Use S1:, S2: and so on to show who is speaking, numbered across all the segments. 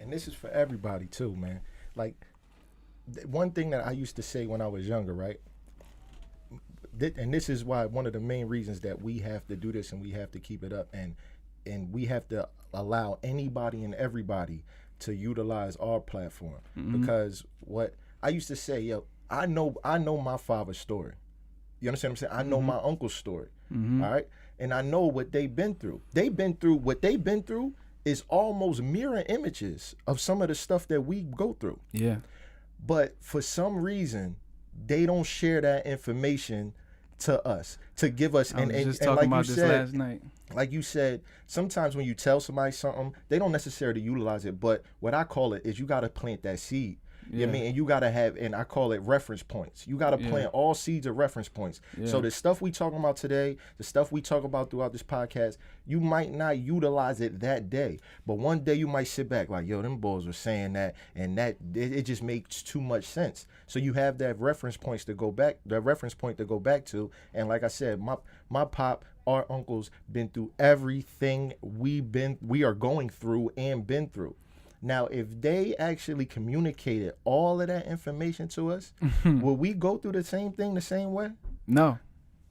S1: and this is for everybody too, man. Like one thing that I used to say when I was younger, right? And this is why one of the main reasons that we have to do this and we have to keep it up and we have to allow anybody and everybody to utilize our platform. Because what I used to say, yo, I know my father's story. You understand what I'm saying? I know my uncle's story. All right? And I know what they've been through. What they've been through is almost mirror images of some of the stuff that we go through.
S2: Yeah.
S1: But for some reason, they don't share that information to us, to give us.
S2: I was
S1: and
S2: just
S1: and
S2: talking
S1: like
S2: about
S1: you
S2: this
S1: said,
S2: last night.
S1: like you said, sometimes when you tell somebody something, they don't necessarily utilize it. But what I call it is you got to plant that seed. You know what I mean? And you got to have, and I call it reference points. You got to plant all seeds of reference points. So the stuff we talking about today, the stuff we talk about throughout this podcast, you might not utilize it that day. But one day you might sit back like, yo, them boys were saying that, and that it just makes too much sense. So you have that reference points to go back, the reference point to go back to. And like I said, my pop, our uncles been through everything we are going through and been through. Now, if they actually communicated all of that information to us, will we go through the same thing the same way?
S2: No.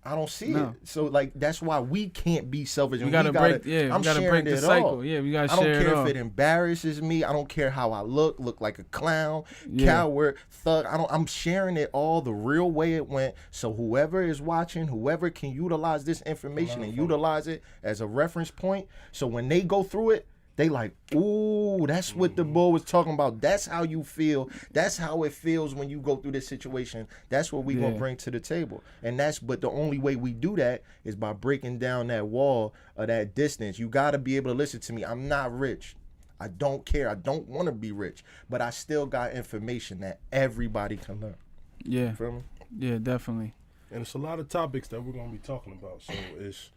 S1: I don't see it. So, like, that's why we can't be selfish.
S2: We gotta break the cycle. Yeah, we gotta share it all.
S1: I don't care if it embarrasses me. I don't care how I look like a clown, coward, thug. I'm sharing it all the real way it went. So whoever is watching, whoever can utilize this information and utilize it as a reference point, so when they go through it, they like, ooh, that's what the boy was talking about. That's how you feel. That's how it feels when you go through this situation. That's what we gonna bring to the table. But the only way we do that is by breaking down that wall of that distance. You gotta be able to listen to me. I'm not rich. I don't care. I don't want to be rich. But I still got information that everybody can learn.
S2: Yeah.
S1: You feel me?
S2: Yeah, definitely.
S3: And it's a lot of topics that we're gonna be talking about. So it's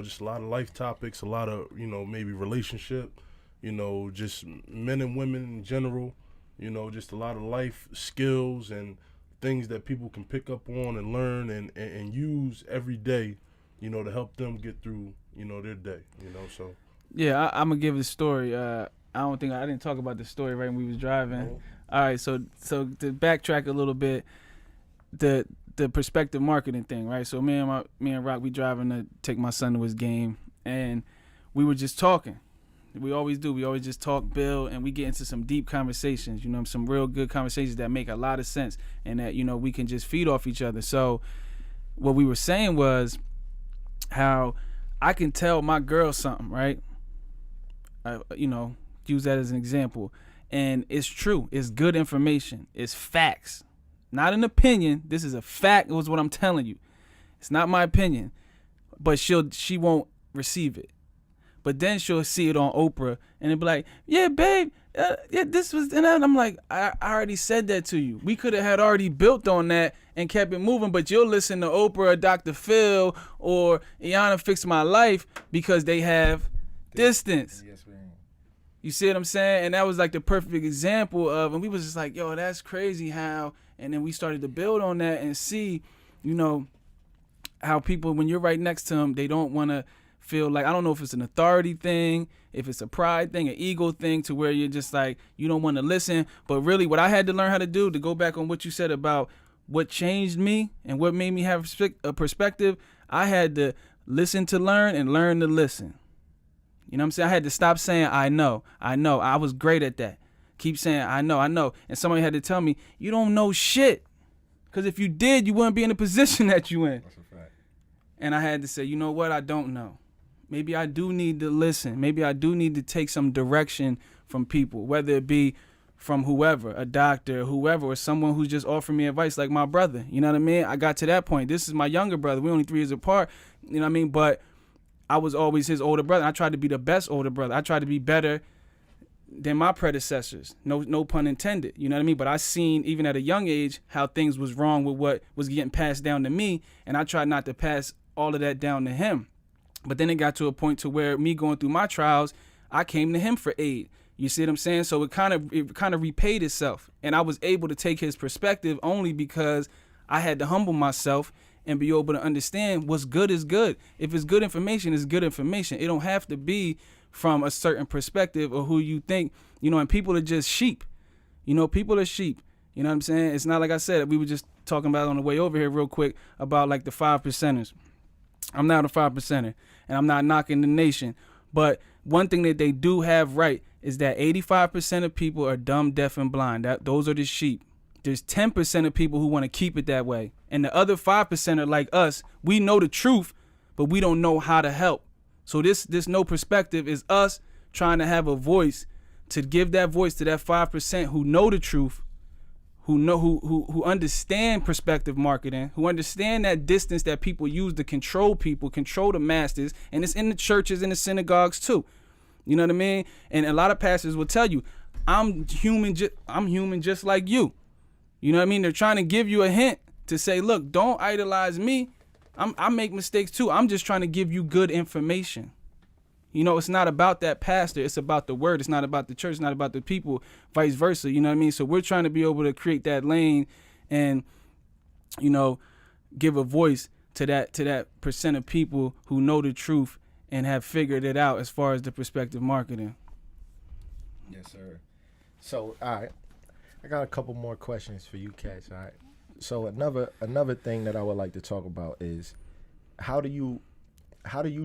S3: just a lot of life topics, a lot of, maybe relationship, just men and women in general, just a lot of life skills and things that people can pick up on and learn and use every day, to help them get through, their day, so.
S2: Yeah, I'm going to give a story. I didn't talk about the story right when we was driving. All right, so to backtrack a little bit, the perspective marketing thing, right? So me and Rock, we driving to take my son to his game, and we were just talking. We always do. We always just talk, build, and we get into some deep conversations, some real good conversations that make a lot of sense and that, we can just feed off each other. So what we were saying was how I can tell my girl something, right? Use that as an example. And it's true. It's good information. It's facts. Not an opinion. This is a fact. It was what I'm telling you. It's not my opinion. But she won't receive it. But then she'll see it on Oprah and it'll be like, yeah, babe, this was, and I'm like, I already said that to you. We could have had already built on that and kept it moving, but you'll listen to Oprah or Dr. Phil or Iyanla Fix My Life because they have distance. Yes, man. You see what I'm saying? And that was like the perfect example of, and we was just like, yo, that's crazy how, and then we started to build on that and see, how people, when you're right next to them, they don't want to feel like, I don't know if it's an authority thing, if it's a pride thing, an ego thing, to where you're just like, you don't want to listen. But really what I had to learn how to do, to go back on what you said about what changed me and what made me have a perspective, I had to listen to learn and learn to listen. You know what I'm saying? I had to stop saying, I know. I was great at that. Keep saying, I know. And somebody had to tell me, you don't know shit. Because if you did, you wouldn't be in the position that you in. That's a fact. And I had to say, you know what? I don't know. Maybe I do need to listen. Maybe I do need to take some direction from people, whether it be from whoever, a doctor, whoever, or someone who's just offering me advice like my brother. You know what I mean? I got to that point. This is my younger brother. We're only 3 years apart. You know what I mean? But I was always his older brother. I tried to be the best older brother. I tried to be better than my predecessors. No pun intended. You know what I mean? But I seen, even at a young age, how things was wrong with what was getting passed down to me. And I tried not to pass all of that down to him. But then it got to a point to where me going through my trials, I came to him for aid. You see what I'm saying? So it kind of repaid itself. And I was able to take his perspective only because I had to humble myself and be able to understand what's good is good. If it's good information, it's good information. It don't have to be from a certain perspective or who you think, and people are just sheep. People are sheep. You know what I'm saying? It's not like I said, we were just talking about on the way over here real quick about like the 5%ers. I'm not a 5%er, and I'm not knocking the nation. But one thing that they do have right is that 85% of people are dumb, deaf, and blind. Those are the sheep. There's 10% of people who want to keep it that way. And the other 5% are like us. We know the truth, but we don't know how to help. So this no perspective is us trying to have a voice to give that voice to that 5% who know the truth, who understand perspective marketing, who understand that distance that people use to control people, control the masses, and it's in the churches and the synagogues too. You know what I mean? And a lot of pastors will tell you, I'm human just like you. You know what I mean? They're trying to give you a hint to say, look, don't idolize me. I make mistakes too. I'm just trying to give you good information. It's not about that pastor. It's about the word. It's not about the church. It's not about the people, vice versa. You know what I mean? So we're trying to be able to create that lane and, give a voice to that percent of people who know the truth and have figured it out as far as the perspective marketing.
S1: Yes, sir. So, all right. I got a couple more questions for you cats, all right? So another thing that I would like to talk about is how do you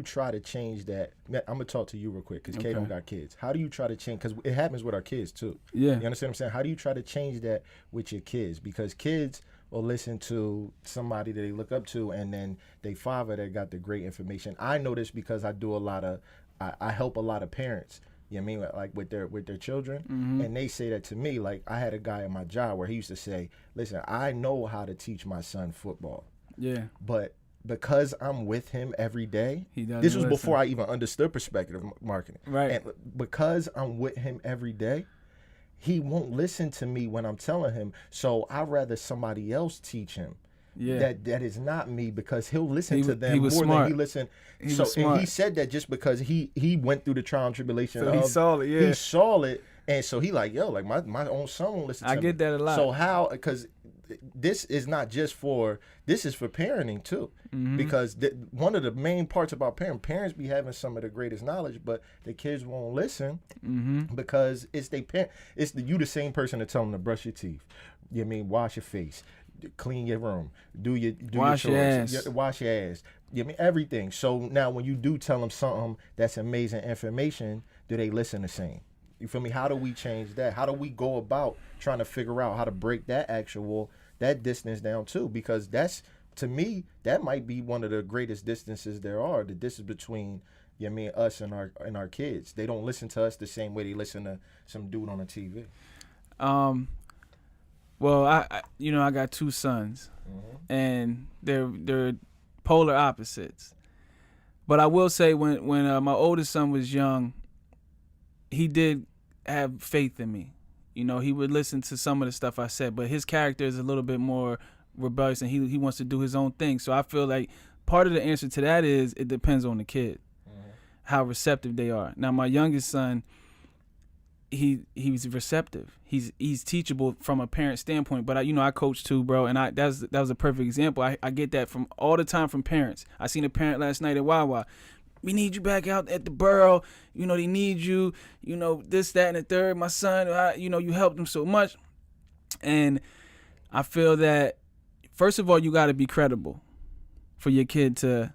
S1: try to change that? I'm gonna talk to you real quick because Kay don't got kids. How do you try to change? Because it happens with our kids too.
S2: Yeah.
S1: You understand what I'm saying? How do you try to change that with your kids? Because kids will listen to somebody that they look up to, and then they father that got the great information. I know this because I do I help a lot of parents. You know what I mean? Like with their children. Mm-hmm. And they say that to me. Like I had a guy at my job where he used to say, listen, I know how to teach my son football. Yeah. But because I'm with him every day, this was before I even understood perspective marketing. Right. And because I'm with him every day, he won't listen to me when I'm telling him. So I'd rather somebody else teach him. Yeah. That is not me, because he'll listen to them more than he listened. And he said that just because he went through the trial and tribulation. So he saw it, yeah. He saw it, and so he like, yo, like my own son won't listen to me. I get that a lot. So how, because this is not just this is for parenting too. Mm-hmm. Because one of the main parts about parents be having some of the greatest knowledge, but the kids won't listen. Mm-hmm. Because it's you the same person to tell them to brush your teeth. You know what I mean? Wash your face. Clean your room, wash your chores, wash your ass. You know what I mean? Everything. So now when you do tell them something that's amazing information, do they listen the same? You feel me? How do we change that? How do we go about trying to figure out how to break that distance down too? Because that's, to me, that might be one of the greatest distances there are. The distance between, you know what I mean, us and our kids. They don't listen to us the same way they listen to some dude on the TV.
S2: Well, I got two sons, mm-hmm. and they're polar opposites. But I will say, when my oldest son was young, he did have faith in me. He would listen to some of the stuff I said, but his character is a little bit more rebellious, and he wants to do his own thing. So I feel like part of the answer to that is it depends on the kid, mm-hmm. how receptive they are. Now, my youngest son, he's receptive. He's teachable from a parent standpoint. But I coach too, bro, and that was a perfect example. I get that from all the time from parents. I seen a parent last night at Wawa. We need you back out at the borough. They need you. This, that, and the third. My son, you helped him so much, and I feel that first of all, you got to be credible for your kid to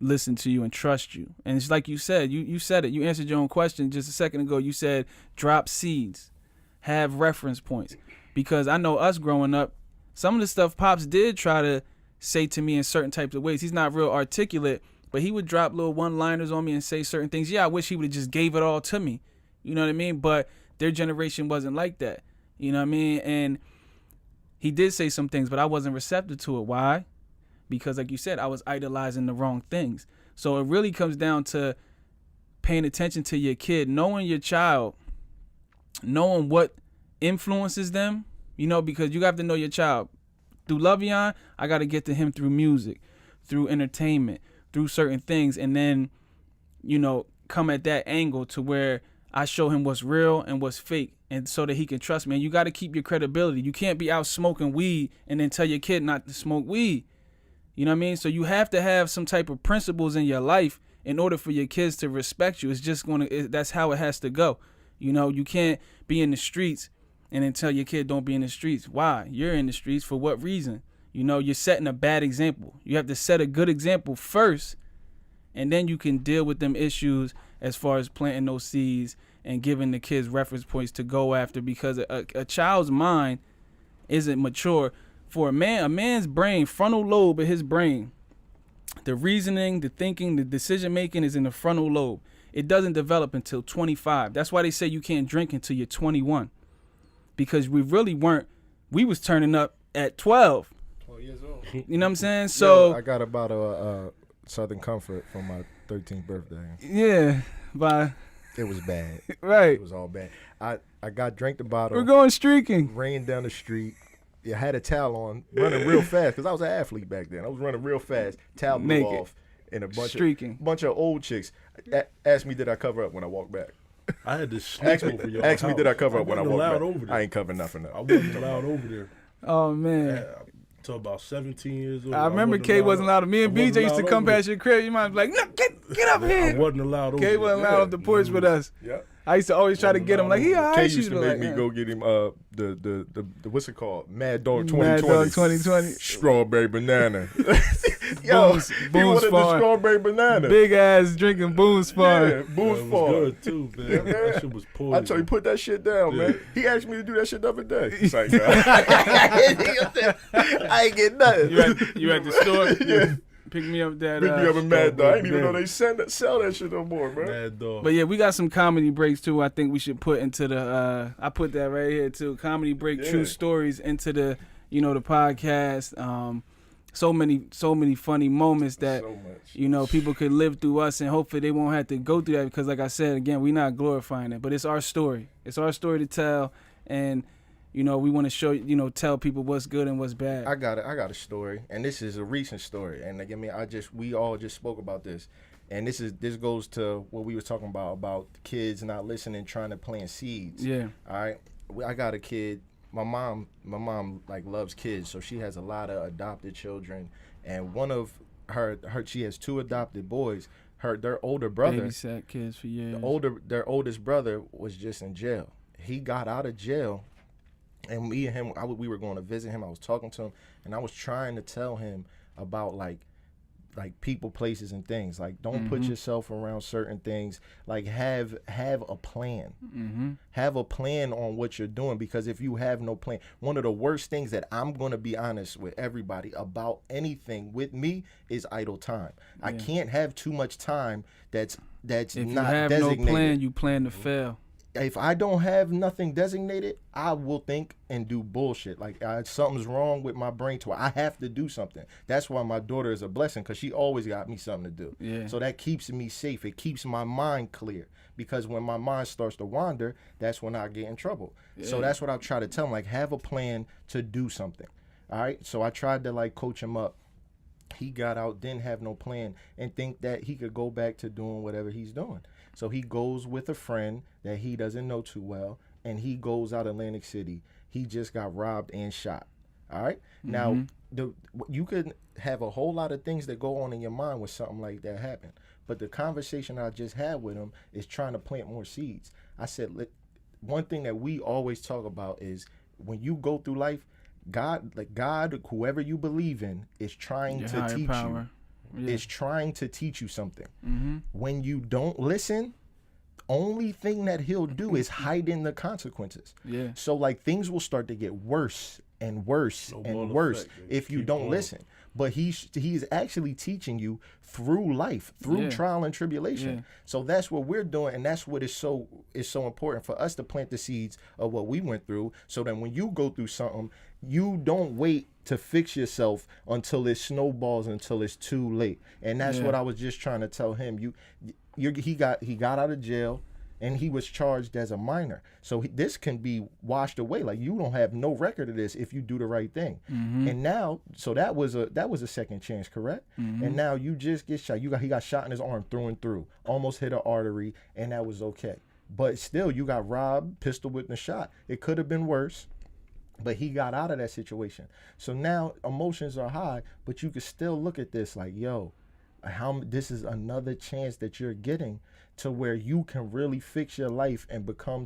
S2: listen to you and trust you. And it's like you said, you said it. You answered your own question just a second ago. You said drop seeds, have reference points. Because I know us growing up, some of the stuff Pops did try to say to me in certain types of ways. He's not real articulate, but he would drop little one-liners on me and say certain things. Yeah, I wish he would have just gave it all to me. You know what I mean? But their generation wasn't like that. You know what I mean? And he did say some things, but I wasn't receptive to it. Why? Because like you said, I was idolizing the wrong things. So it really comes down to paying attention to your kid, knowing your child, knowing what influences them, because you have to know your child. Through Lovion, I got to get to him through music, through entertainment, through certain things, and then, come at that angle to where I show him what's real and what's fake, and so that he can trust me. And you got to keep your credibility. You can't be out smoking weed and then tell your kid not to smoke weed. You know what I mean? So you have to have some type of principles in your life in order for your kids to respect you, it's just that's how it has to go. You know, you can't be in the streets and then tell your kid don't be in the streets. Why? You're in the streets for what reason? You know, you're setting a bad example. You have to set a good example first, and then you can deal with them issues as far as planting those seeds and giving the kids reference points to go after, because a child's mind isn't mature. For a man's brain, frontal lobe of his brain, the reasoning, the thinking, the decision making is in the frontal lobe. It doesn't develop until 25. That's why they say you can't drink until you're 21, because we was turning up at 12.
S1: 12 years old.
S2: You know what I'm saying? So
S1: I got about a Southern Comfort for my 13th birthday.
S2: yeah, but
S1: It was bad.
S2: right,
S1: It was all bad. I got drank the bottle.
S2: we're going streaking.
S1: Ran down the street. I had a towel on, running real fast because I was an athlete back then. I was running real fast. Towel blew
S2: Naked.
S1: off, and a
S2: Streaking.
S1: bunch of old chicks asked me, did I cover up when I walked back?
S3: I had to sneak over your
S1: Asked me,
S3: house.
S1: did I cover up when I
S3: wasn't
S1: walked
S3: allowed
S1: back?
S3: over there.
S1: I ain't covering nothing
S3: I
S1: up.
S3: wasn't allowed over there.
S2: Oh man.
S3: Till about 17 years old.
S2: I remember K wasn't allowed. Me and
S3: I wasn't
S2: BJ used to
S3: allowed
S2: come
S3: over
S2: past your crib. You might be like, no, get up
S3: I
S2: here.
S3: wasn't allowed over
S2: K
S3: there.
S2: wasn't allowed off the porch with us.
S1: Yeah.
S2: I used to always try to get him like, he all
S1: K
S2: right.
S1: used to make me go get him the what's it called? Mad Dog 2020.
S2: Mad Dog 2020.
S1: Strawberry banana. Yo,
S2: Boone's
S1: he wanted the
S2: Farm.
S1: strawberry banana.
S2: Big ass drinking Boone's Farm.
S1: Yeah,
S3: It
S1: Boone's
S3: was
S1: Farm.
S3: good too, man.
S1: Yeah, man.
S3: That shit was poison.
S1: I told you, put that shit down,
S3: Yeah.
S1: man. He asked me to do that shit the other day. He's like, no. I ain't get nothing.
S2: You at the store?
S1: Yeah.
S2: Pick me up that.
S1: Pick me up a Mad Dog. I didn't even know
S3: banana.
S1: they sell that shit no more, man.
S3: Mad Dog.
S2: But yeah, we got some comedy breaks too. I think we should put into the. I put that right here too. Comedy break,
S1: Yeah.
S2: true stories into the, the podcast. So many funny moments that
S1: So much.
S2: people could live through us, and hopefully they won't have to go through that, because like I said again, we're not glorifying it, but it's our story. It's our story to tell, and we want to show tell people what's good and what's bad.
S1: I got a story, and this is a recent story. And like, we all just spoke about this, and this goes to what we were talking about kids not listening, trying to plant seeds.
S2: Yeah.
S1: All right. I got a kid. My mom like loves kids, so she has a lot of adopted children, and one of her she has 2 adopted boys. Their older brother,
S2: Babysat kids for years.
S1: their oldest brother was just in jail. He got out of jail. And me and him, we were going to visit him. I was talking to him, and I was trying to tell him about like people, places, and things. Like, don't put yourself around certain things. Like, have a plan.
S2: Mm-hmm.
S1: Have a plan on what you're doing, because if you have no plan, one of the worst things that I'm going to be honest with everybody about anything with me is idle time. I can't have too much time that's
S2: If you
S1: not
S2: have
S1: designated.
S2: no plan, you plan to fail.
S1: If I don't have nothing designated, I will think and do bullshit. Like, something's wrong with my brain to where I have to do something. That's why my daughter is a blessing, because she always got me something to do.
S2: Yeah.
S1: So that keeps me safe. It keeps my mind clear, because when my mind starts to wander, that's when I get in trouble. So that's what I try to tell him. Like, have a plan to do something. All right. So I tried to like coach him up. He got out, didn't have no plan, and think that he could go back to doing whatever he's doing. So he goes with a friend that he doesn't know too well, and he goes out Atlantic City. He just got robbed and shot. All right? Now, you could have a whole lot of things that go on in your mind when something like that happen. But the conversation I just had with him is trying to plant more seeds. I said, one thing that we always talk about is when you go through life, God, whoever you believe in, is trying
S2: Your
S1: to
S2: higher
S1: teach
S2: power.
S1: you.
S2: Yeah.
S1: Is trying to teach you something.
S2: Mm-hmm.
S1: When you don't listen, only thing that he'll do is hide in the consequences.
S2: Yeah.
S1: So like, things will start to get worse and worse
S3: Snowball
S1: and worse
S3: effect,
S1: if you
S3: keep
S1: don't
S3: going.
S1: listen. But he is actually teaching you through life, through
S2: Yeah.
S1: trial and tribulation.
S2: Yeah.
S1: So that's what we're doing, and that's what is so important for us to plant the seeds of what we went through, so that when you go through something, you don't wait to fix yourself until it snowballs, until it's too late. And that's
S2: Yeah.
S1: what I was just trying to tell him. He got out of jail, and he was charged as a minor. So this can be washed away. Like, you don't have no record of this if you do the right thing. And now, so that was a second chance, correct? And now you just get shot. He got shot in his arm through and through, almost hit an artery, and that was okay. But still, you got robbed, pistol whipped, and shot. It could have been worse, but he got out of that situation. So now emotions are high, but you can still look at this like, yo, this is another chance that you're getting to where you can really fix your life and become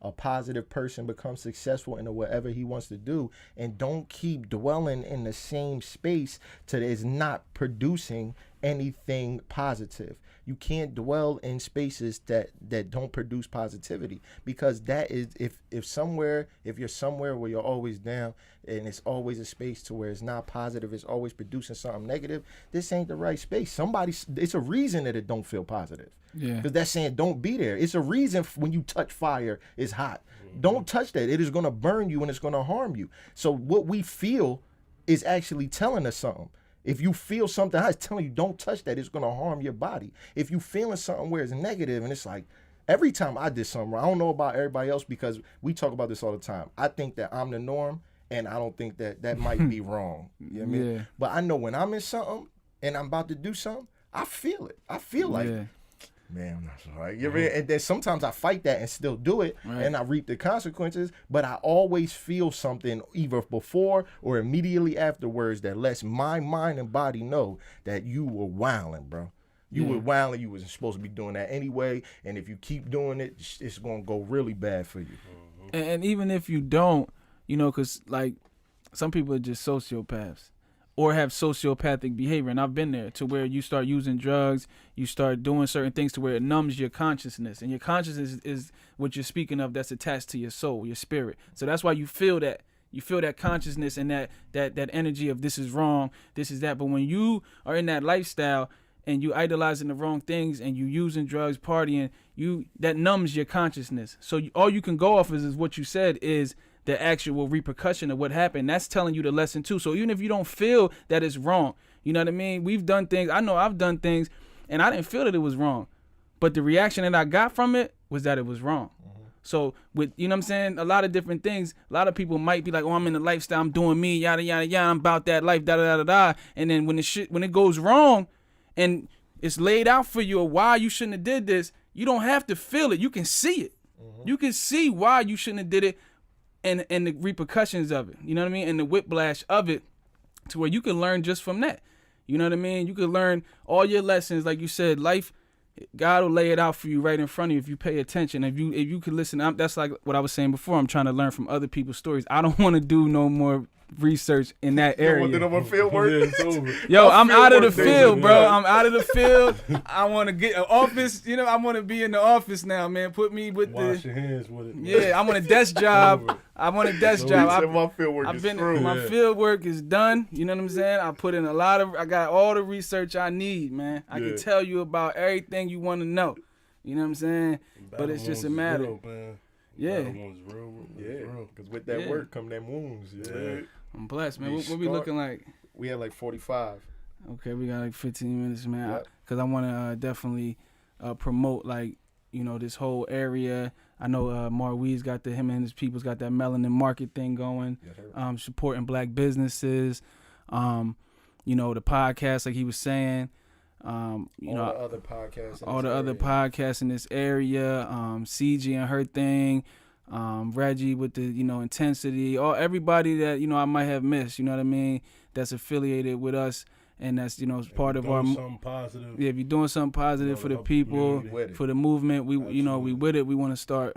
S1: a positive person, become successful in whatever he wants to do, and don't keep dwelling in the same space till it's not producing anything positive. You can't dwell in spaces that don't produce positivity, because that is if you're somewhere where you're always down and it's always a space to where it's not positive, it's always producing something negative, this ain't the right space. It's a reason that it don't feel positive.
S2: Yeah.
S1: Because that's saying don't be there. It's a reason when you touch fire, it's hot. Don't touch that. It is going to burn you and it's going to harm you. So what we feel is actually telling us something. If you feel something hot, it's telling you don't touch that. It's going to harm your body. If you feeling something where it's negative and it's like, every time I did something wrong, I don't know about everybody else because we talk about this all the time. I think that I'm the norm and I don't think that might be wrong. You know what I mean?
S2: Yeah.
S1: But I know when I'm in something and I'm about to do something, I feel it. I feel like, man, I'm not so right. You know what I mean? And then sometimes I fight that and still do it, and I reap the consequences. But I always feel something either before or immediately afterwards that lets my mind and body know that you were wilding, bro. You were wilding. You wasn't supposed to be doing that anyway. And if you keep doing it, it's gonna go really bad for you.
S2: And even if you don't, you know, because like some people are just sociopaths or have sociopathic behavior, and I've been there, to where you start using drugs, you start doing certain things to where it numbs your consciousness, and your consciousness is what you're speaking of, that's attached to your soul, your spirit. So that's why you feel that consciousness and that energy of this is wrong, this is that. But when you are in that lifestyle and you idolizing the wrong things and you using drugs, partying, that numbs your consciousness. So all you can go off is what you said is the actual repercussion of what happened. That's telling you the lesson too. So even if you don't feel that it's wrong, you know what I mean? We've done things. I know I've done things and I didn't feel that it was wrong, but the reaction that I got from it was that it was wrong. So with, you know what I'm saying, a lot of different things, a lot of people might be like, oh, I'm in the lifestyle, I'm doing me, yada, yada, yada, I'm about that life, da, da, da, da, da. And then when it goes wrong and it's laid out for you or why you shouldn't have did this, you don't have to feel it. You can see it. You can see why you shouldn't have did it. And the repercussions of it, you know what I mean? And the whiplash of it, to where you can learn just from that. You know what I mean? You can learn all your lessons. Like you said, life, God will lay it out for you right in front of you if you pay attention. If you can listen, that's like what I was saying before. I'm trying to learn from other people's stories. I don't want to do no more research in that area.
S1: Field work?
S2: Yo, I'm out of the field, bro. I'm out of the field. I want to get an office. You know, I want to be in the office now, man. Put me with
S3: Wash your hands with it, man.
S2: Yeah, I want a desk job. I want a desk job.
S1: My field work is through.
S2: My field work is done. You know what I'm saying? I put in I got all the research I need, man. I can tell you about everything you want to know. You know what I'm saying? But it's just a matter.
S3: Real, man.
S2: Yeah.
S3: Real.
S1: Because with that work come them wounds. Yeah.
S2: I'm blessed, man. What we looking like?
S1: We had like 45.
S2: Okay, we got like 15 minutes, man.
S1: Yep.
S2: Because I want to definitely promote, like, you know, this whole area. I know Marwee's got him and his people's got that melanin market thing going, supporting black businesses. You know, the podcast, like he was saying. All the other podcasts in this area. CG and her thing. Reggie with the, you know, intensity, everybody that, you know, I might have missed, you know what I mean, that's affiliated with us, and that's, you know, part of our
S3: something positive.
S2: Yeah, if you're doing something positive for the people, for the movement, we you know, we with it. We want to start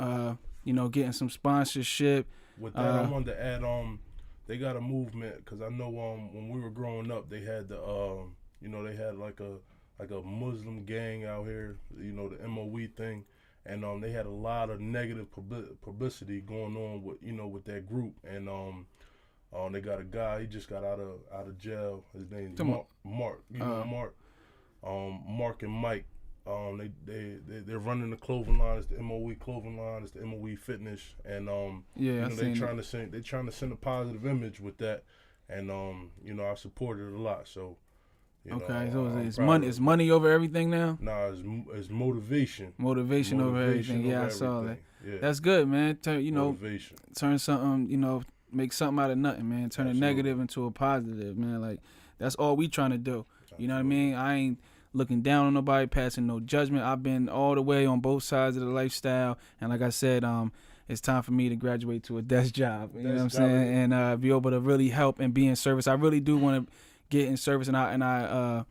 S2: you know, getting some sponsorship.
S3: With that, I wanted to add they got a movement, because I know when we were growing up, they had the you know, they had like a Muslim gang out here, you know, the MOE thing. And they had a lot of negative publicity going on with, you know, with that group. And they got a guy, he just got out of jail. His name's Mark. You know Mark. Mark and Mike. They're running the clothing line. It's the MOE clothing line. It's the MOE Fitness. And you know, they're trying to send a positive image with that. And you know, I supported it a lot. So.
S2: Okay, so it's money over everything now?
S3: Nah, it's motivation.
S2: Motivation over everything. Yeah, I saw that. Yeah. That's good, man. Turn something, you know, make something out of nothing, man. Turn a negative into a positive, man. Like, that's all we trying to do. You know what I mean? I ain't looking down on nobody, passing no judgment. I've been all the way on both sides of the lifestyle. And like I said, it's time for me to graduate to a desk job. You know what I'm saying? And be able to really help and be in service. I really do want to get in service, and I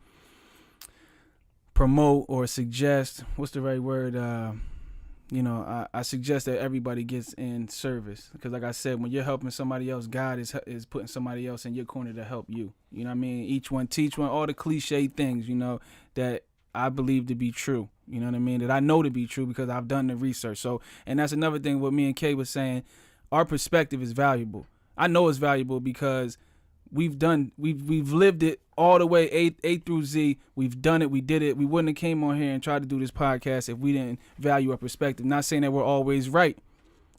S2: promote or suggest, what's the right word? I suggest that everybody gets in service, because like I said, when you're helping somebody else, God is putting somebody else in your corner to help you. You know what I mean? Each one teach one, all the cliche things, that I believe to be true. You know what I mean? That I know to be true because I've done the research. So, and that's another thing what me and Kay was saying. Our perspective is valuable. I know it's valuable because we've lived it all the way A through Z. We've done it. We did it. We wouldn't have came on here and tried to do this podcast if we didn't value our perspective. Not saying that we're always right,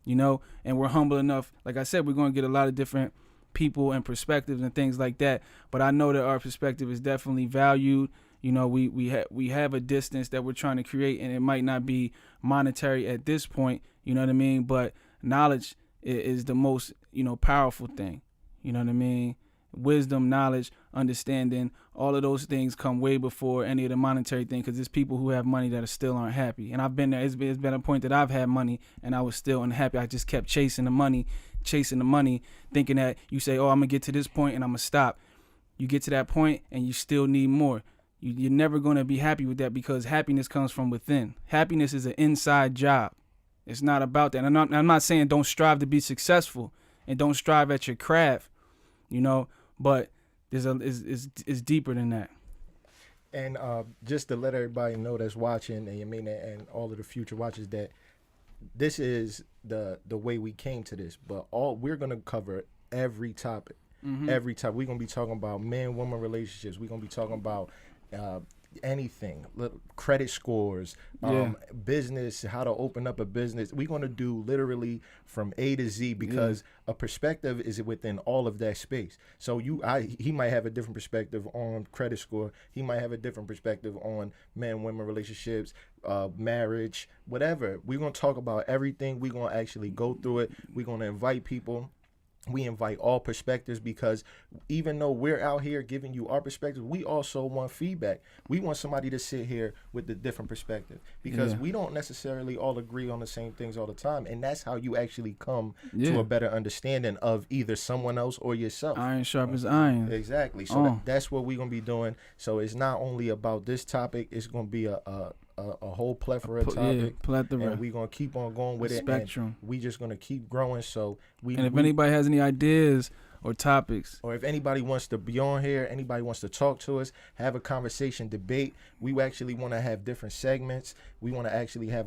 S2: and we're humble enough. Like I said, we're going to get a lot of different people and perspectives and things like that. But I know that our perspective is definitely valued. We have a distance that we're trying to create, and it might not be monetary at this point. You know what I mean? But knowledge is the most, powerful thing. You know what I mean? Wisdom, knowledge, understanding, all of those things come way before any of the monetary thing, because there's people who have money that still aren't happy. And I've been there. It's been a point that I've had money and I was still unhappy. I just kept chasing the money, thinking that you say, oh, I'm going to get to this point and I'm going to stop. You get to that point and you still need more. You're never going to be happy with that, because happiness comes from within. Happiness is an inside job. It's not about that. And I'm not saying don't strive to be successful and don't strive at your craft, but it's deeper than that.
S1: And just to let everybody know that's watching, and all of the future watchers, that this is the way we came to this. But we're gonna cover every topic. Mm-hmm. Every time we're gonna be talking about man-woman relationships. We're gonna be talking about anything, credit scores, business, how to open up a business. We're going to do literally from A to Z, because a perspective is within all of that space. So he might have a different perspective on credit score. He might have a different perspective on man-woman relationships, marriage, whatever. We're going to talk about everything. We're going to actually go through it. We're going to invite people. We invite all perspectives, because even though we're out here giving you our perspective, we also want feedback. We want somebody to sit here with a different perspective, because we don't necessarily all agree on the same things all the time. And that's how you actually come to a better understanding of either someone else or yourself.
S2: Iron sharpens iron.
S1: Exactly. So that's what we're going to be doing. So it's not only about this topic. It's going to be a whole plethora of topic,
S2: plethora.
S1: And we're gonna keep on going with
S2: Spectrum.
S1: And we just gonna keep growing. So
S2: if anybody has any ideas or topics,
S1: or if anybody wants to be on here, anybody wants to talk to us, have a conversation, debate, we actually want to have different segments. We want to actually have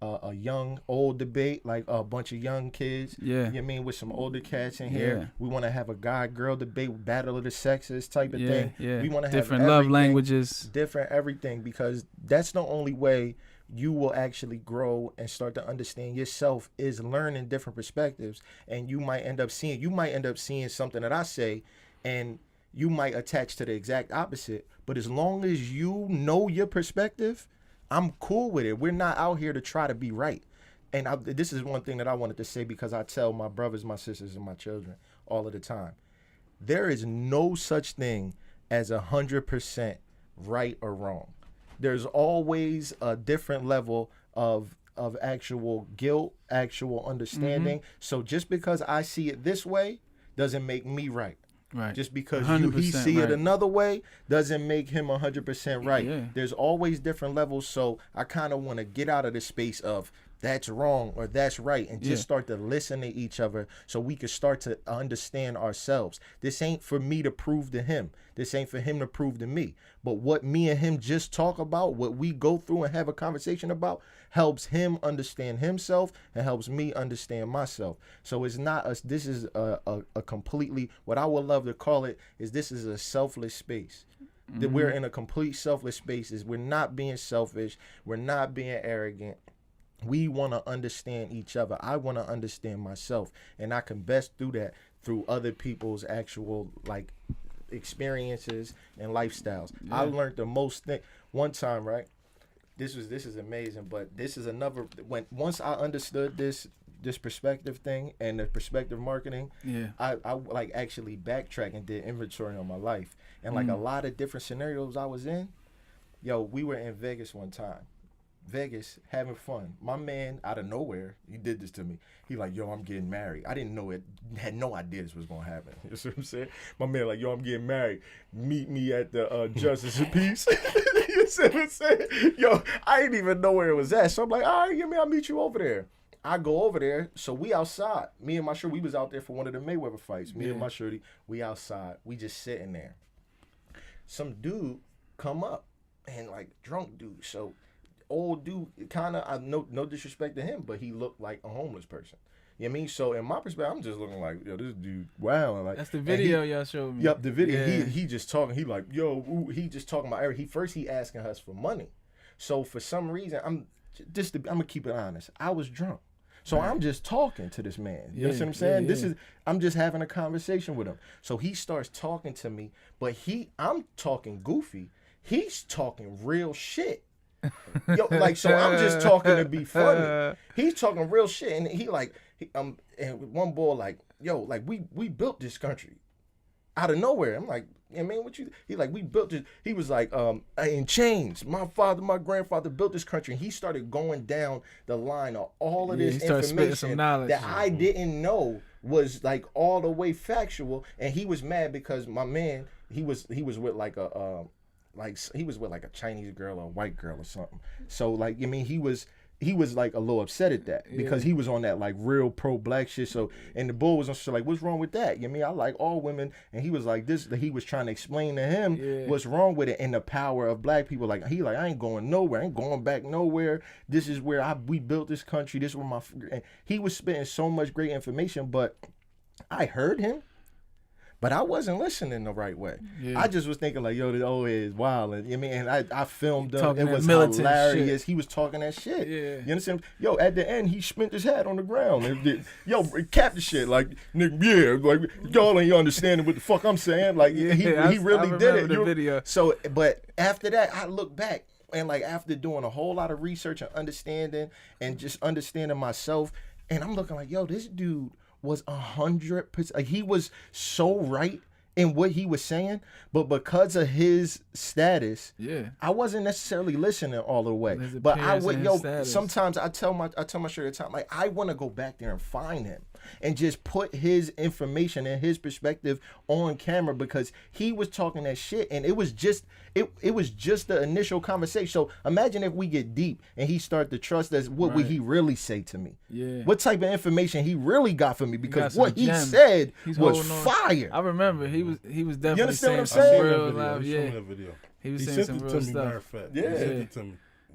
S1: a young old debate, like a bunch of young kids, you know what I mean, with some older cats in here. We want to have a guy girl debate, battle of the sexes type of thing. We want to have
S2: different love languages,
S1: different everything, because that's the only way you will actually grow and start to understand yourself, is learning different perspectives. And you might end up seeing something that I say, and you might attach to the exact opposite. But as long as you know your perspective, I'm cool with it. We're not out here to try to be right. And this is one thing that I wanted to say, because I tell my brothers, my sisters, and my children all of the time. There is no such thing as 100% right or wrong. There's always a different level of actual guilt, actual understanding. Mm-hmm. So just because I see it this way doesn't make me right.
S2: Right.
S1: Just because he see it another way doesn't make him 100% right. Yeah. There's always different levels. So I kind of want to get out of the space of that's wrong or that's right, and just start to listen to each other, so we can start to understand ourselves. This ain't for me to prove to him. This ain't for him to prove to me. But what me and him just talk about, what we go through and have a conversation about, helps him understand himself and helps me understand myself. So it's not us. This is a completely, what I would love to call it, is this is a selfless space. Mm-hmm. That we're in a complete selfless space. We're not being selfish. We're not being arrogant. We want to understand each other. I want to understand myself, and I can best do that through other people's actual experiences and lifestyles. I learned the most thing one time, right? This is amazing, but this is another, once I understood this perspective thing and the perspective marketing, I actually backtracked and did inventory on my life, and a lot of different scenarios I was in. We were in Vegas one time. Vegas, having fun. My man, out of nowhere, he did this to me. He like, yo, I'm getting married. I didn't know it. Had no idea this was going to happen. You see what I'm saying? My man like, yo, I'm getting married. Meet me at the Justice of Peace. You see what I'm saying? Yo, I didn't even know where it was at. So I'm like, all right, I'll meet you over there. I go over there. So we outside. Me and my shorty, we was out there for one of the Mayweather fights. Me and my shorty, we outside. We just sitting there. Some dude come up and like drunk dude. So old dude, kind of, no disrespect to him, but he looked like a homeless person. You know what I mean? So in my perspective, I'm just looking like, yo, this dude, wow. And like,
S2: that's the video y'all showed me.
S1: Yep, the video.
S2: Yeah.
S1: He just talking. He like, yo, ooh, he just talking about everything. He asking us for money. So for some reason, I'm gonna keep it honest. I was drunk. So I'm just talking to this man. You know what I'm saying? I'm just having a conversation with him. So he starts talking to me, but I'm talking goofy. He's talking real shit. Yo, like, so I'm just talking to be funny. He's talking real shit, and he like, and one boy like, yo, like we built this country out of nowhere. I'm like, yeah, man, what you? He like, we built it. He was like, in chains. My grandfather built this country, and he started going down the line of all of this information that I didn't know was like all the way factual. And he was mad because my man, he was with like a he was with like a Chinese girl or a white girl or something. So like, I mean, he was like a little upset at that because he was on that like real pro-black shit. So, and the bull was on shit like, what's wrong with that? You know what I mean? I like all women. And he was like this, he was trying to explain to him what's wrong with it and the power of black people. Like, I ain't going nowhere. I ain't going back nowhere. This is where we built this country. This is where and he was spitting so much great information, but I heard him. But I wasn't listening the right way. Yeah. I just was thinking like, yo, this old is wild. And, you know, and I filmed him. It was hilarious. Shit. He was talking that shit. Yeah. You understand? Yo, at the end, he spent his hat on the ground. And yo, cap the shit. Like, nigga, yeah, like, y'all ain't understanding what the fuck I'm saying. Like, he really did it.
S2: The video.
S1: So, but after that, I look back. And, like, after doing a whole lot of research and understanding and just understanding myself, and I'm looking like, yo, this dude was 100%. Like, he was so right in what he was saying, but because of his status, I wasn't necessarily listening all the way. But I would, sometimes I tell my shirt at the time, like, I want to go back there and find him and just put his information and his perspective on camera because he was talking that shit, and it was just the initial conversation. So imagine if we get deep and he start to trust us, what would he really say to me? Yeah. What type of information he really got for me? Because what he said was fire.
S2: I remember he was definitely saying some real life. Yeah. He was saying some real stuff.
S3: Yeah. He sent it to me.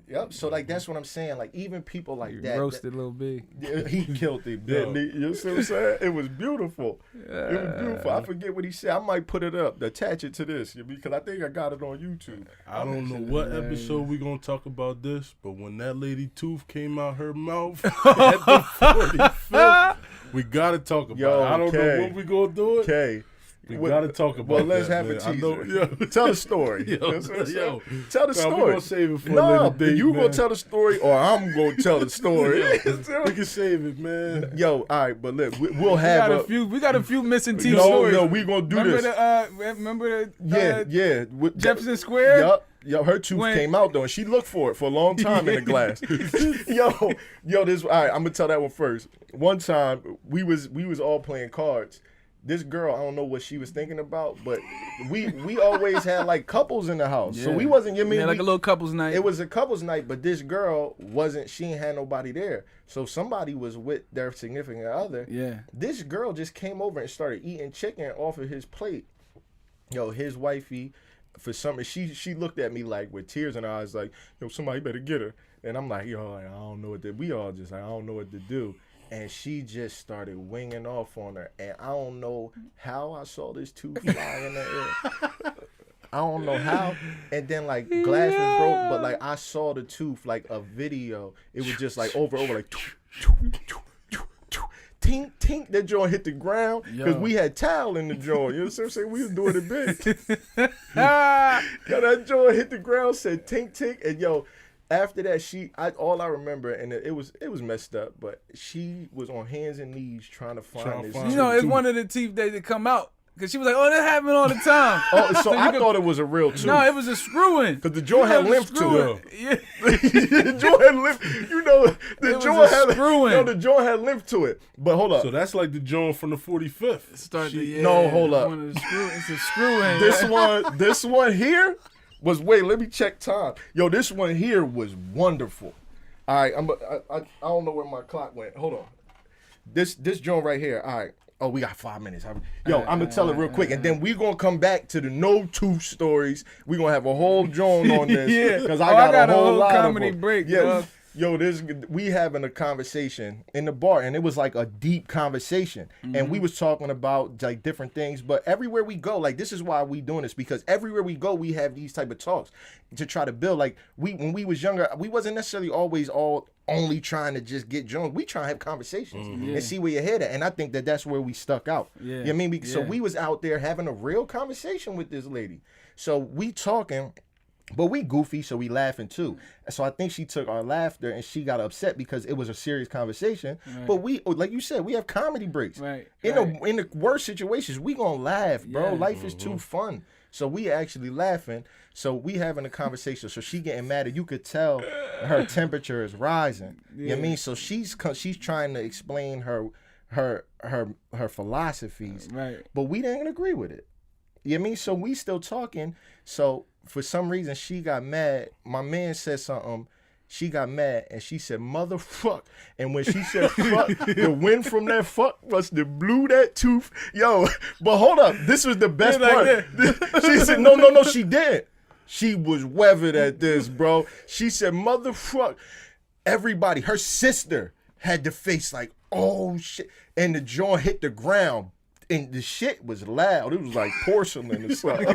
S1: Yep. So like that's what I'm saying. Like even people like that
S2: roasted Lil Big.
S1: He killed him, didn't he? You see what I'm saying? It was beautiful. It was beautiful. I forget what he said. I might put it up, attach it to this, because I think I got it on YouTube.
S3: I don't know what episode we gonna talk about this, but when that lady tooth came out her mouth at the 45th, we gotta talk about it. I don't know what we gonna do it.
S1: Okay.
S3: We gotta talk about it.
S1: Well, let's have a teaser. Tell the story.
S3: Tell the
S1: story.
S3: We're gonna save it for a later date.
S1: You gonna tell the story, or I'm gonna tell the story.
S3: We can save it, man.
S1: Yo, all right, but look, we'll have
S2: we got a few missing team
S1: stories. No, we gonna do
S2: remember
S1: this.
S2: Remember the
S1: With
S2: Jefferson Square.
S1: Yup. Yo, her tooth came out though, and she looked for it for a long time in the glass. yo, this. All right, I'm gonna tell that one first. One time, we was all playing cards. This girl, I don't know what she was thinking about, but we always had like couples in the house, so we wasn't. You mean
S2: like a little couples night?
S1: It was a couples night, but this girl wasn't. She ain't had nobody there, so somebody was with their significant other. Yeah. This girl just came over and started eating chicken off of his plate. Yo, his wifey, for some reason, she looked at me like with tears in her eyes, like, yo, somebody better get her. And I'm like, yo, like, I don't know what to. We all just like, I don't know what to do. And she just started winging off on her. And I don't know how I saw this tooth fly in the air. I don't know how. And then, like, glass was broke. But, like, I saw the tooth, like, a video. It was just, like, over, like, tink, tink. That joint hit the ground. Because we had towel in the joint. You know what I'm saying? We was doing it big. Yo, that joint hit the ground, said tink, tink. And, yo, after that, all I remember, and it was messed up, but she was on hands and knees trying to find this.
S2: You know, it's one of the teeth that come out. Because she was like, oh, that happened all the time.
S1: So I thought it was a real tooth.
S2: No, it was a screw-in.
S1: Because the joint had lymph to it.
S2: Yeah.
S1: The joint had lymph. You know, the joint had screw-in. No, the joint had lymph to it. But hold up.
S3: So that's like the joint from the 45th.
S1: No, hold up.
S2: It's a screw-in.
S1: This one here wait, let me check time. Yo, this one here was wonderful. All right, I don't know where my clock went. Hold on. This joint right here. All right. Oh, we got 5 minutes. Yo, I'm gonna tell it real quick, and then we gonna come back to the no tooth stories. We gonna have a whole joint on this.
S2: Yeah,
S1: because I got a whole lot
S2: comedy
S1: of them.
S2: break.
S1: Yeah.
S2: Dog.
S1: Yo, we having a conversation in the bar, and it was like a deep conversation, and we was talking about like different things. But everywhere we go, like this is why we doing this, because everywhere we go, we have these type of talks to try to build. Like when we was younger, we wasn't necessarily always only trying to just get drunk. We try to have conversations and see where your head at, and I think that's where we stuck out.
S2: Yeah.
S1: You know what I mean? So we was out there having a real conversation with this lady. So we talking. But we goofy, so we laughing too. So I think she took our laughter and she got upset because it was a serious conversation. Right. But we, like you said, we have comedy breaks.
S2: Right.
S1: In the worst situations, we gonna laugh, bro. Yeah. Life is too fun. So we actually laughing. So we having a conversation. So she getting mad, and you could tell her temperature is rising. Yeah. You know what I mean? So she's trying to explain her philosophies.
S2: Right.
S1: But we didn't agree with it. You know what I mean? So we still talking. So for some reason, she got mad. My man said something. She got mad, and she said, motherfuck. And when she said fuck, the wind from that fuck must have blew that tooth. Yo, but hold up. This was the best part. She said, no, she didn't. She was weathered at this, bro. She said, motherfuck. Everybody, her sister had the face like, oh, shit. And the joint hit the ground. And the shit was loud. It was like porcelain or something.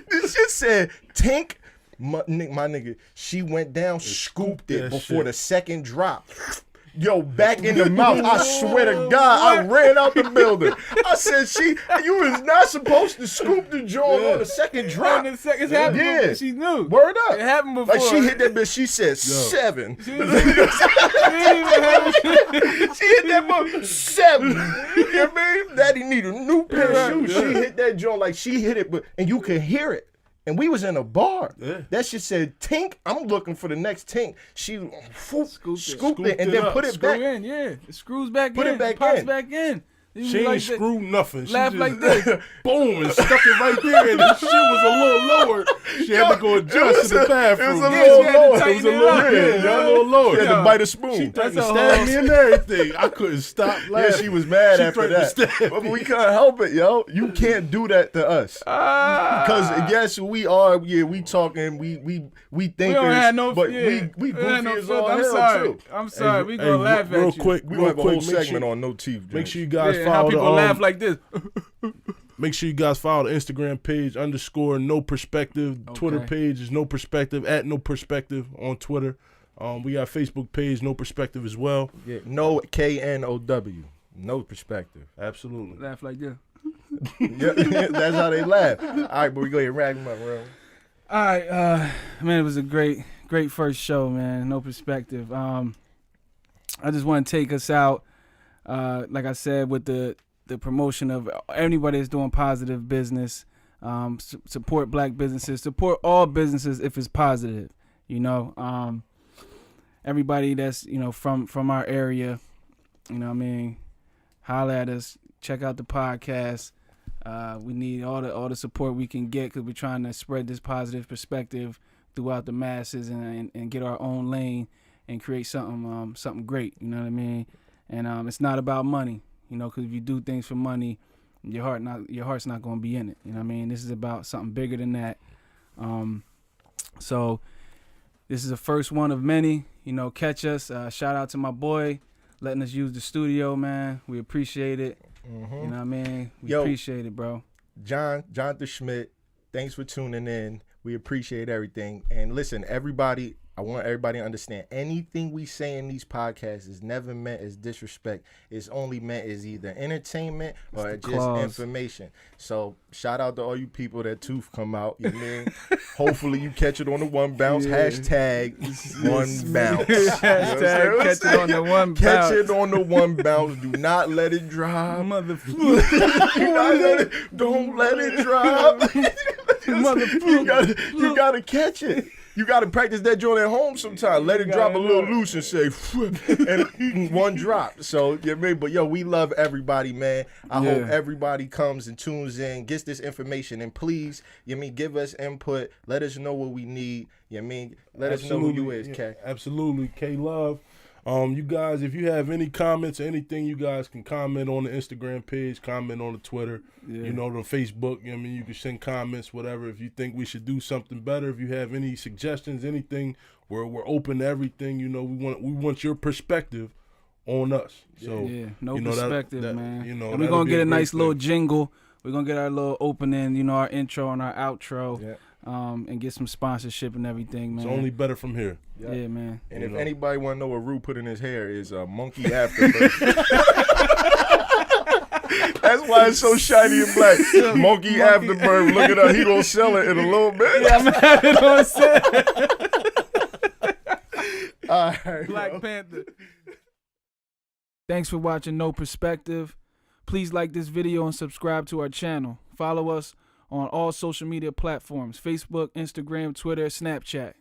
S1: This shit said, Tink, my nigga, she went down, scooped it before the second drop. Yo, back in the mouth. I swear to God, I ran out the building. I said, you was not supposed to scoop the joint on the second drop.
S2: It's happened. Yeah. She knew.
S1: Word up.
S2: It happened before.
S1: Like she hit that bitch, she said 7. She hit that bitch 7. You know what I mean? Daddy need a new pair of shoes. Yeah. She hit that joint like she hit it, and you could hear it. And we was in a bar. Yeah. That shit said Tink. I'm looking for the next Tink. She scooped it and then put it back
S2: in. Yeah, it screws back in.
S1: Put it back
S2: pops
S1: in.
S2: back in.
S3: She ain't screw nothing.
S2: Laugh
S3: she
S2: like this.
S3: Boom, and stuck it right there, and the shit was a little lower. She had to go adjust in the bathroom.
S1: It was a little lower.
S3: It was a little lower.
S1: She had to bite a spoon.
S3: She tried to stab me and everything. I couldn't stop laughing.
S1: Yeah, she was mad after that. But we can't help it, yo. You can't do that to us. Because yes, we are. Yeah, we talking. We think.
S2: We don't have no.
S1: But
S2: yeah.
S1: we goofy as all
S2: I'm
S1: hell
S2: sorry.
S1: too.
S2: I'm sorry. We gonna laugh at you.
S3: Real quick.
S1: We gonna have a whole segment on no teeth.
S3: Make sure you guys
S2: how
S3: follow
S2: people laugh like this.
S3: Make sure you guys follow the Instagram page _No Perspective.
S2: Okay.
S3: Twitter page is No Perspective @ No Perspective on Twitter. We got Facebook page No Perspective as well.
S1: Yeah, no KNOW. No Perspective.
S3: Absolutely.
S2: Laugh like this.
S1: Yeah, that's how they laugh. All right, but we go ahead and rag them up, bro.
S2: All right, man, it was a great first show, man. No Perspective. I just want to take us out, like I said, with the promotion of anybody that's doing positive business. Support black businesses. Support all businesses if it's positive. You know, everybody that's from our area. You know what I mean? Holler at us. Check out the podcast. We need all the support we can get because we're trying to spread this positive perspective throughout the masses and get our own lane and create something great. You know what I mean? And it's not about money, because if you do things for money, your heart's not going to be in it. You know what I mean? This is about something bigger than that. So this is the first one of many. Catch us. Shout out to my boy letting us use the studio, man. We appreciate it. Mm-hmm. You know what I mean? We appreciate it, bro.
S1: Jonathan Schmidt, thanks for tuning in. We appreciate everything. And listen, everybody, I want everybody to understand, anything we say in these podcasts is never meant as disrespect. It's only meant as either entertainment or just information. So shout out to all you people that tooth come out. You mean? Hopefully you catch it on the one bounce. Yeah. Hashtag one bounce.
S2: Hashtag catch it on the one bounce.
S1: Catch it on the one bounce. Do not let it drop.
S2: Motherfucker.
S1: Don't let it drop. You gotta catch it. You got to practice that joint at home sometime. Let it drop a little loose and say, and one drop. So, you know what I mean? But, yo, we love everybody, man. I hope everybody comes and tunes in, gets this information. And please, you know what I mean, give us input. Let us know what we need. You know what I mean? Let us know who you is, K.
S3: Absolutely. K-Love. You guys, if you have any comments or anything, you guys can comment on the Instagram page, comment on the Twitter, you know, the Facebook. You know what I mean? You can send comments, whatever. If you think we should do something better, if you have any suggestions, anything, we're open to everything. You know, we want your perspective on us. So
S2: no,
S3: you know,
S2: perspective,
S3: that,
S2: man.
S3: You know,
S2: and we're gonna get a nice
S3: thing.
S2: little jingle. We're gonna get our little opening, you know, our intro and our outro.
S1: Yeah.
S2: And get some sponsorship and everything, man.
S3: It's only better from here.
S2: Yeah, man.
S1: And if anybody want to know what Rue put in his hair is a monkey afterbirth. That's why it's so shiny and black. Monkey afterbirth. Look it up. He gonna sell it in a little bit.
S2: Yeah, I'm having it on set.
S1: All right,
S2: Black Panther. Thanks for watching No Perspective. Please like this video and subscribe to our channel. Follow us on all social media platforms: Facebook, Instagram, Twitter, Snapchat.